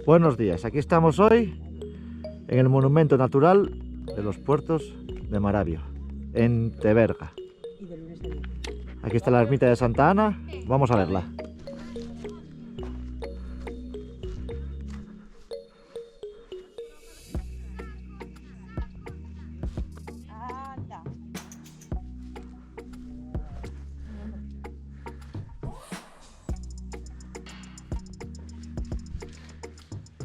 Buenos días, aquí estamos hoy en el Monumento Natural de los Puertos de Maravio, en Teberga. Aquí está la ermita de Santa Ana, vamos a verla.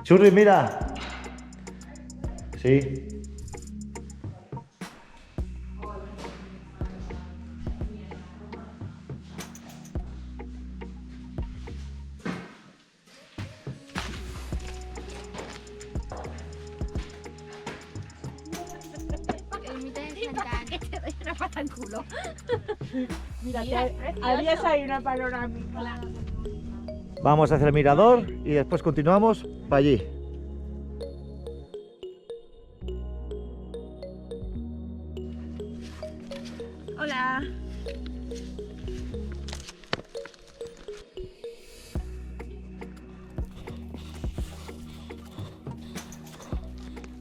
Churri, mira. Sí. Ermita de Santa Ana. Que te doy una pata en culo. Mira, había ahí una panorámica. Vamos hacia el mirador y después continuamos para allí. Hola.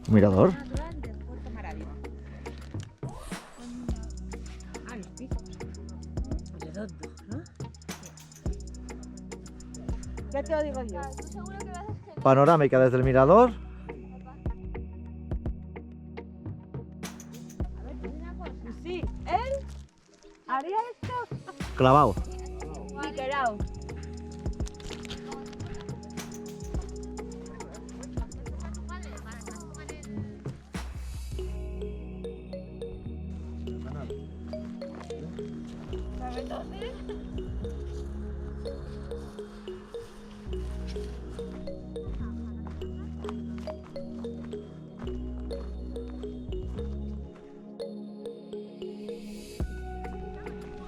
¿Un mirador? Puerto Maravio. Ah, los picos. Redondo, ¿no? Ya te lo digo yo. Panorámica desde el mirador. Sí, él haría esto Clavado. literal. ¿Sabes dónde?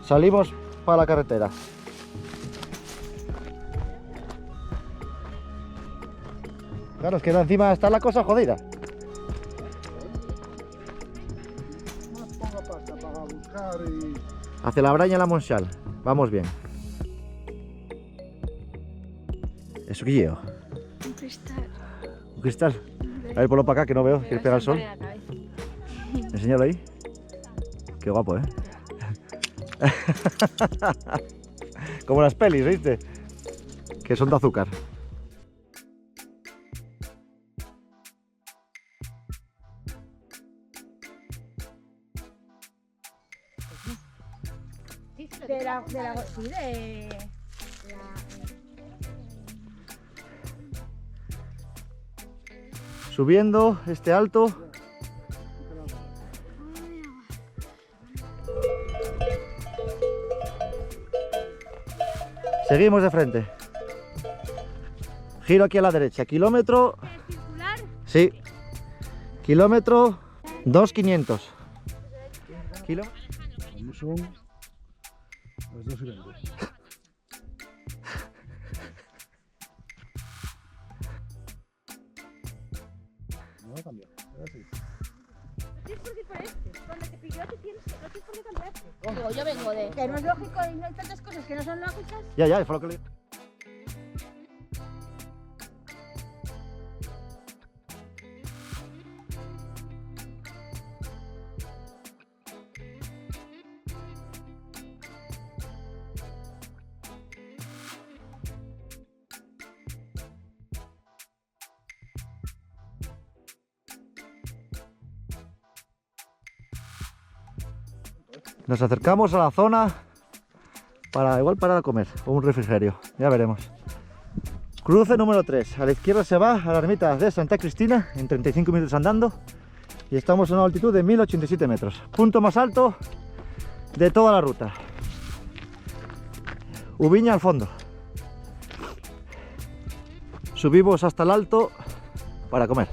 Salimos para la carretera. Claro, es que encima está la cosa jodida. Más ponga pasta para buscar y... Hacia la Braña y la Monxal. Vamos bien. ¿Eso qué llevo? Un cristal. ¿Un cristal? A ver, ponlo para acá que no veo. ¿Quieres pegar el sol? Enséñalo ahí. Qué guapo, ¿eh? Como las pelis, ¿viste? Que son de azúcar. Subiendo este alto. Seguimos de frente. Giro aquí a la derecha. Kilómetro. ¿Circular? Sí. Kilómetro 2.500. ¿Cómo son? Las 2:20. No va a cambiar. Ahora sí. Tienes por qué por este. Cuando te pilló, no tienes por qué cambiarte. Digo, yo vengo de... Que no es lógico y no hay tantas cosas que no son lógicas. Ya, fue lo que le... Nos acercamos a la zona para igual parar a comer o un refrigerio, ya veremos. Cruce número 3, a la izquierda se va a la ermita de Santa Cristina en 35 minutos andando y estamos a una altitud de 1087 metros, punto más alto de toda la ruta. Ubiña al fondo. Subimos hasta el alto para comer.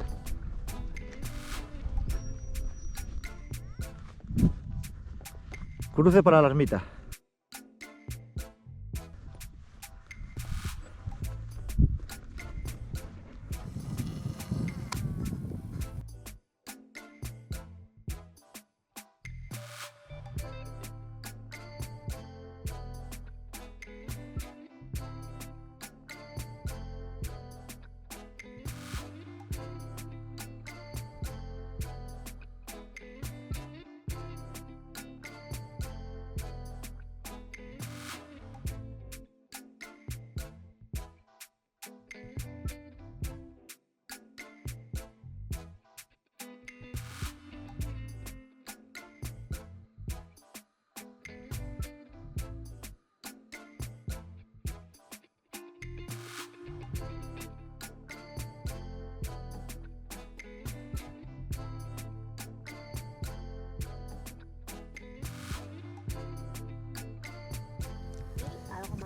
Cruce para la ermita.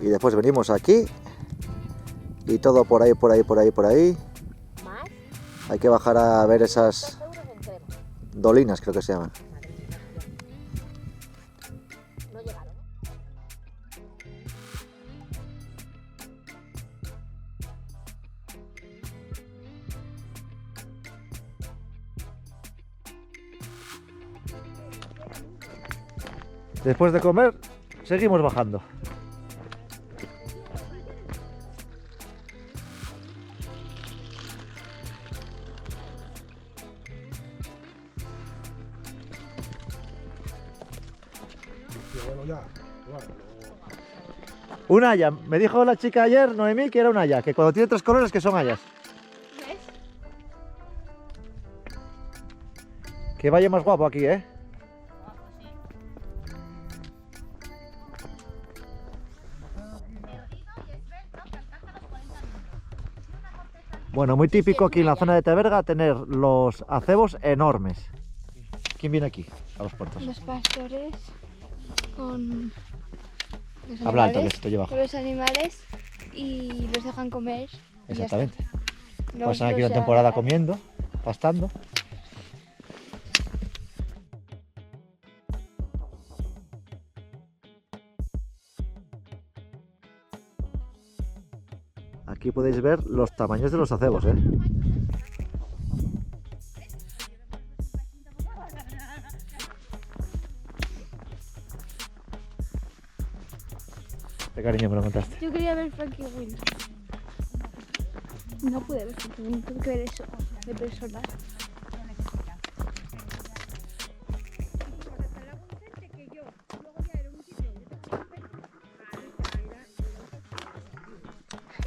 Y después venimos aquí. Y todo por ahí, por ahí, por ahí, por ahí. Más, Hay que bajar a ver esas 2 euros en crema. dolinas, creo que se llaman. No llegaron. Después de comer, seguimos bajando. Bueno, ya. Bueno, Un haya. Me dijo la chica ayer, Noemí, que era un haya. Que cuando tiene 3 colores que son hayas. ¿Ves? Que vaya más guapo aquí, ¿eh? Bueno, muy típico aquí en la zona de Teberga tener los acebos enormes. ¿Quién viene aquí a los puertos? Los pastores con los Habla alto, que animales, se te lleva. con los animales y los dejan comer. y ya está. Exactamente. Los Pasan aquí dos una temporada a- comiendo, pastando. Aquí podéis ver los tamaños de los acebos, ¿eh? Qué cariño me lo contaste. Yo quería ver Frankie Will. No pude ver Frankie Will, tuve que ver eso de personas.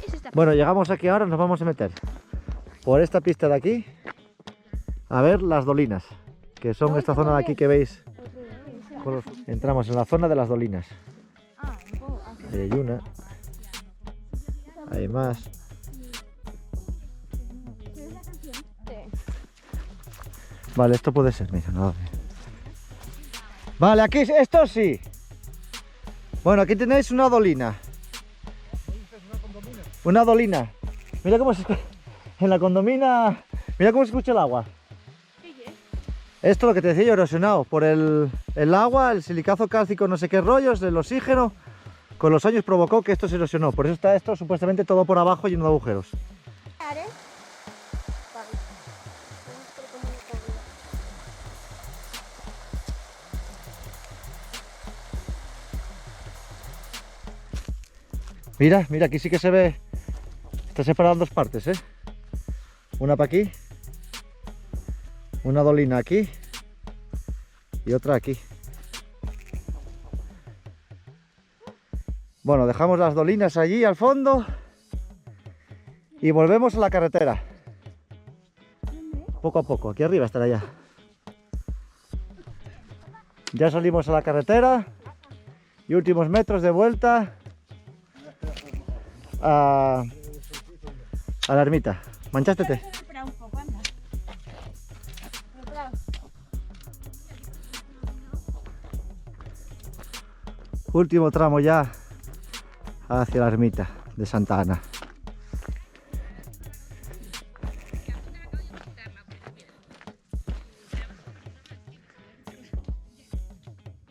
Ese está. Bueno, llegamos aquí ahora, nos vamos a meter por esta pista de aquí a ver las dolinas, que son esta zona de aquí que veis. Entramos en la zona de las dolinas. Ahí hay una. Hay más. Vale, esto puede ser, mira, nada. Vale, aquí, esto sí. Bueno, aquí tenéis una dolina. Una dolina. Mira cómo se escucha. En la condomina. Mira cómo se escucha el agua. Esto lo que te decía yo, erosionado por el agua, el silicazo cálcico, no sé qué rollos, el oxígeno. Con los años provocó que esto se erosionó. Por eso está esto supuestamente todo por abajo lleno de agujeros. Mira, mira, aquí sí que se ve. Está separado en dos partes, ¿eh? Una para aquí. Una dolina aquí. Y otra aquí. Bueno, dejamos las dolinas allí al fondo. Y volvemos a la carretera. Poco a poco, aquí arriba estará ya. Ya salimos a la carretera. Y últimos metros de vuelta a la ermita. Manchástete. Último tramo ya hacia la ermita de Santa Ana.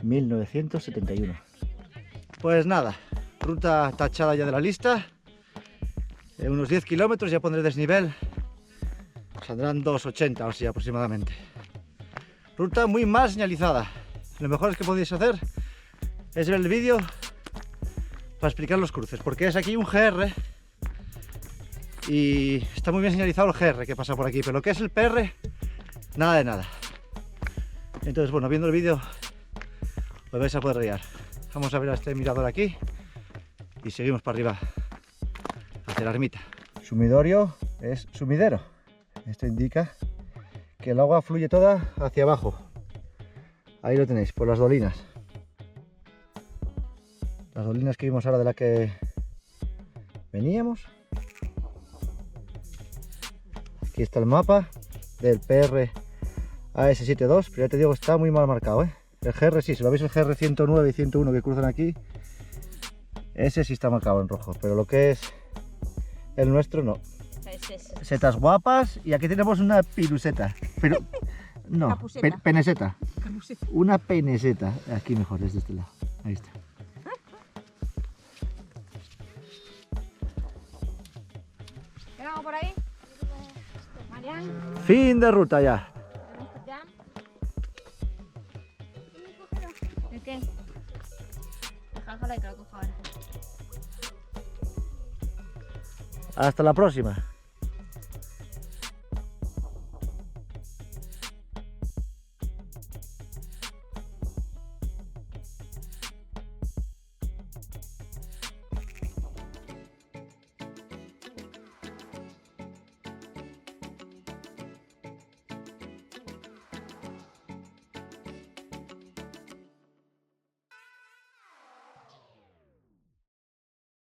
...1971... Pues nada, ruta tachada ya de la lista. En unos 10 kilómetros ya pondré desnivel. Saldrán 2,80 o así aproximadamente. Ruta muy mal señalizada. Lo mejor que podéis hacer es ver el vídeo para explicar los cruces, porque es aquí un GR y está muy bien señalizado el GR que pasa por aquí, pero lo que es el PR, nada de nada. Entonces, bueno, viendo el vídeo os vais a poder guiar. Vamos a ver a este mirador aquí y seguimos para arriba hacia la ermita. Sumidorio es sumidero. Esto indica que el agua fluye toda hacia abajo. Ahí lo tenéis, por las dolinas. Las dolinas que vimos ahora de la que veníamos. Aquí está el mapa del PR AS72, pero ya te digo, está muy mal marcado, ¿eh? El GR sí, si lo veis, el GR 109 y 101 que cruzan aquí, Ese sí está marcado en rojo, pero lo que es el nuestro no. Es. Setas guapas y aquí tenemos una piruseta. Pero no, Capuseta. peneseta. Una peneseta. Aquí mejor, desde este lado. Ahí está. ¿Qué vamos por ahí? Marian, Fin de ruta ya. ¿ya? ¿El qué? Déjalo que lo coja ahora. Hasta la próxima.